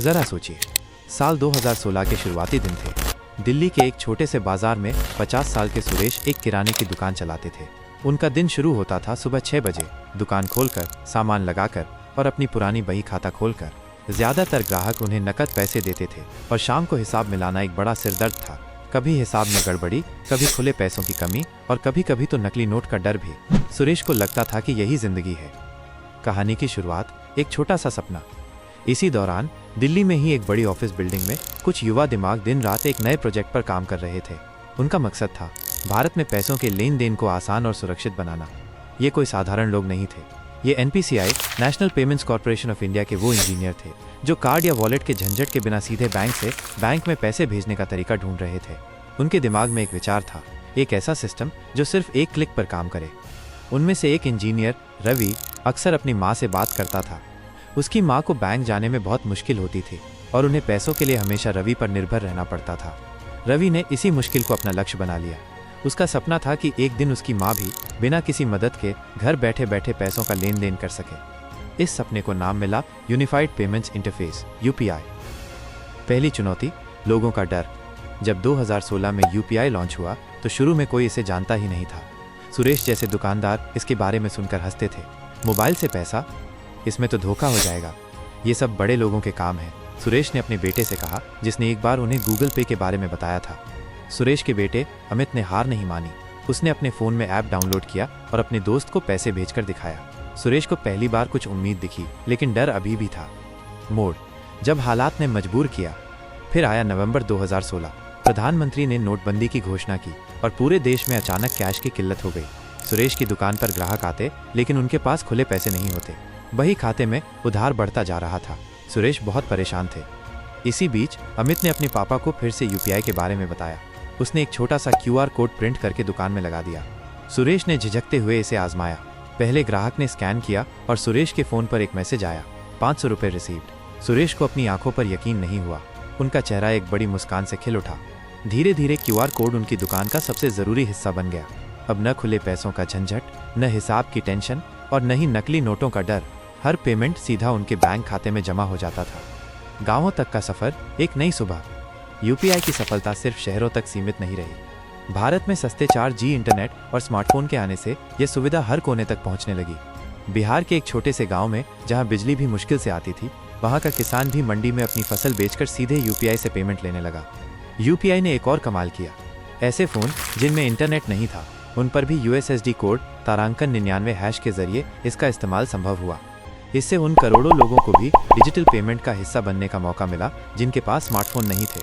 जरा सोचिए, साल 2016 के शुरुआती दिन थे। दिल्ली के एक छोटे से बाजार में 50 साल के सुरेश एक किराने की दुकान चलाते थे। उनका दिन शुरू होता था सुबह 6 बजे, दुकान खोलकर, सामान लगाकर और अपनी पुरानी बही खाता खोलकर। ज्यादातर ग्राहक उन्हें नकद पैसे देते थे और शाम को हिसाब मिलाना एक बड़ा सिरदर्द था। कभी हिसाब में गड़बड़ी, कभी खुले पैसों की कमी और कभी कभी तो नकली नोट का डर भी। सुरेश को लगता था कि यही जिंदगी है। कहानी की शुरुआत एक छोटा सा सपना। इसी दौरान दिल्ली में ही एक बड़ी ऑफिस बिल्डिंग में कुछ युवा दिमाग दिन रात एक नए प्रोजेक्ट पर काम कर रहे थे। उनका मकसद था भारत में पैसों के लेन देन को आसान और सुरक्षित बनाना। ये कोई साधारण लोग नहीं थे। ये NPCI, national payments corporation of India के वो इंजीनियर थे जो कार्ड या वॉलेट के झंझट के बिना सीधे बैंक से बैंक में पैसे भेजने का तरीका ढूंढ रहे थे। उनके दिमाग में एक विचार था, एक ऐसा सिस्टम जो सिर्फ एक क्लिक पर काम करे। उनमें से एक इंजीनियर रवि अक्सर अपनी माँ से बात करता था। उसकी माँ को बैंक जाने में बहुत मुश्किल होती थी और उन्हें पैसों के लिए हमेशा रवि पर निर्भर रहना पड़ता था। रवि ने इसी मुश्किल को अपना लक्ष्य बना लिया। उसका सपना था कि एक दिन उसकी माँ भी बिना किसी मदद के घर बैठे बैठे पैसों का लेन देन कर सके। इस सपने को नाम मिला यूनिफाइड पेमेंट्स इंटरफेस, यूपीआई। पहली चुनौती, लोगों का डर। जब 2016 में यूपीआई लॉन्च हुआ तो शुरू में कोई इसे जानता ही नहीं था। सुरेश जैसे दुकानदार इसके बारे में सुनकर हंसते थे। मोबाइल से पैसा, इसमें तो धोखा हो जाएगा, ये सब बड़े लोगों के काम है। सुरेश ने अपने बेटे से कहा, जिसने एक बार उन्हें गूगल पे के बारे में बताया था। सुरेश के बेटे अमित ने हार नहीं मानी। उसने अपने फ़ोन में ऐप डाउनलोड किया और अपने दोस्त को पैसे भेजकर दिखाया। सुरेश को पहली बार कुछ उम्मीद दिखी, लेकिन डर अभी भी था। मोड़, जब हालात ने मजबूर किया। फिर आया नवंबर 2016। प्रधानमंत्री ने नोटबंदी की घोषणा की और पूरे देश में अचानक कैश की किल्लत हो गई। सुरेश की दुकान पर ग्राहक आते, लेकिन उनके पास खुले पैसे नहीं होते। बही खाते में उधार बढ़ता जा रहा था। सुरेश बहुत परेशान थे। इसी बीच अमित ने अपने पापा को फिर से यूपीआई के बारे में बताया। उसने एक छोटा सा क्यूआर कोड प्रिंट करके दुकान में लगा दिया। सुरेश ने झिझकते हुए इसे आजमाया। पहले ग्राहक ने स्कैन किया और सुरेश के फ़ोन पर एक मैसेज आया, 500 रुपये रिसीव्ड। सुरेश को अपनी आंखों पर यकीन नहीं हुआ। उनका चेहरा एक बड़ी मुस्कान से खिल उठा। धीरे धीरे क्यूआर कोड उनकी दुकान का सबसे ज़रूरी हिस्सा बन गया। अब न खुले पैसों का झंझट, न हिसाब की टेंशन और न ही नकली नोटों का डर। हर पेमेंट सीधा उनके बैंक खाते में जमा हो जाता था। गाँवों तक का सफ़र, एक नई सुबह। यूपीआई की सफलता सिर्फ शहरों तक सीमित नहीं रही। भारत में सस्ते 4G इंटरनेट और स्मार्टफोन के आने से यह सुविधा हर कोने तक पहुंचने लगी। बिहार के एक छोटे से गांव में जहां बिजली भी मुश्किल से आती थी, वहां का किसान भी मंडी में अपनी फसल बेचकर सीधे यूपीआई से पेमेंट लेने लगा। यूपीआई ने एक और कमाल किया। ऐसे फ़ोन जिनमें इंटरनेट नहीं था, उन पर भी यूएसएसडी कोड तारांकन 99# के जरिए इसका इस्तेमाल संभव हुआ। इससे उन करोड़ों लोगों को भी डिजिटल पेमेंट का हिस्सा बनने का मौका मिला जिनके पास स्मार्टफोन नहीं थे।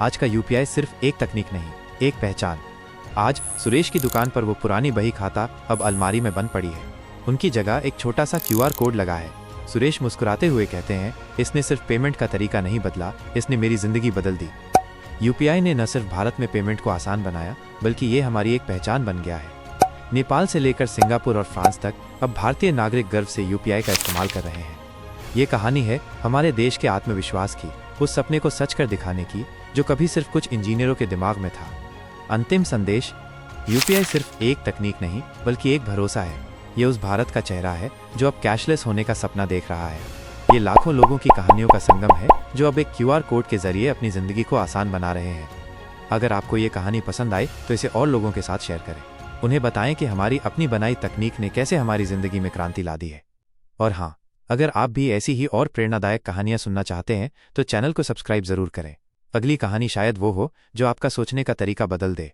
आज का यूपीआई सिर्फ एक तकनीक नहीं, एक पहचान। आज सुरेश की दुकान पर वो पुरानी बही खाता अब अलमारी में बंद पड़ी है। उनकी जगह एक छोटा सा क्यूआर कोड लगा है। सुरेश मुस्कुराते हुए कहते हैं, इसने सिर्फ पेमेंट का तरीका नहीं बदला, इसने मेरी ज़िंदगी बदल दी। यूपीआई ने न सिर्फ भारत में पेमेंट को आसान बनाया, बल्कि ये हमारी एक पहचान बन गया है। नेपाल से लेकर सिंगापुर और फ्रांस तक अब भारतीय नागरिक गर्व से यूपीआई का इस्तेमाल कर रहे हैं। ये कहानी है हमारे देश के आत्मविश्वास की, उस सपने को सच कर दिखाने की जो कभी सिर्फ कुछ इंजीनियरों के दिमाग में था। अंतिम संदेश, यूपीआई सिर्फ एक तकनीक नहीं, बल्कि एक भरोसा है। ये उस भारत का चेहरा है जो अब कैशलेस होने का सपना देख रहा है। ये लाखों लोगों की कहानियों का संगम है जो अब एक क्यूआर कोड के जरिए अपनी ज़िंदगी को आसान बना रहे हैं। अगर आपको ये कहानी पसंद आई तो इसे और लोगों के साथ शेयर करें। उन्हें बताएं कि हमारी अपनी बनाई तकनीक ने कैसे हमारी ज़िंदगी में क्रांति ला दी है। और हाँ, अगर आप भी ऐसी ही और प्रेरणादायक कहानियाँ सुनना चाहते हैं तो चैनल को सब्सक्राइब ज़रूर करें। अगली कहानी शायद वो हो जो आपका सोचने का तरीका बदल दे।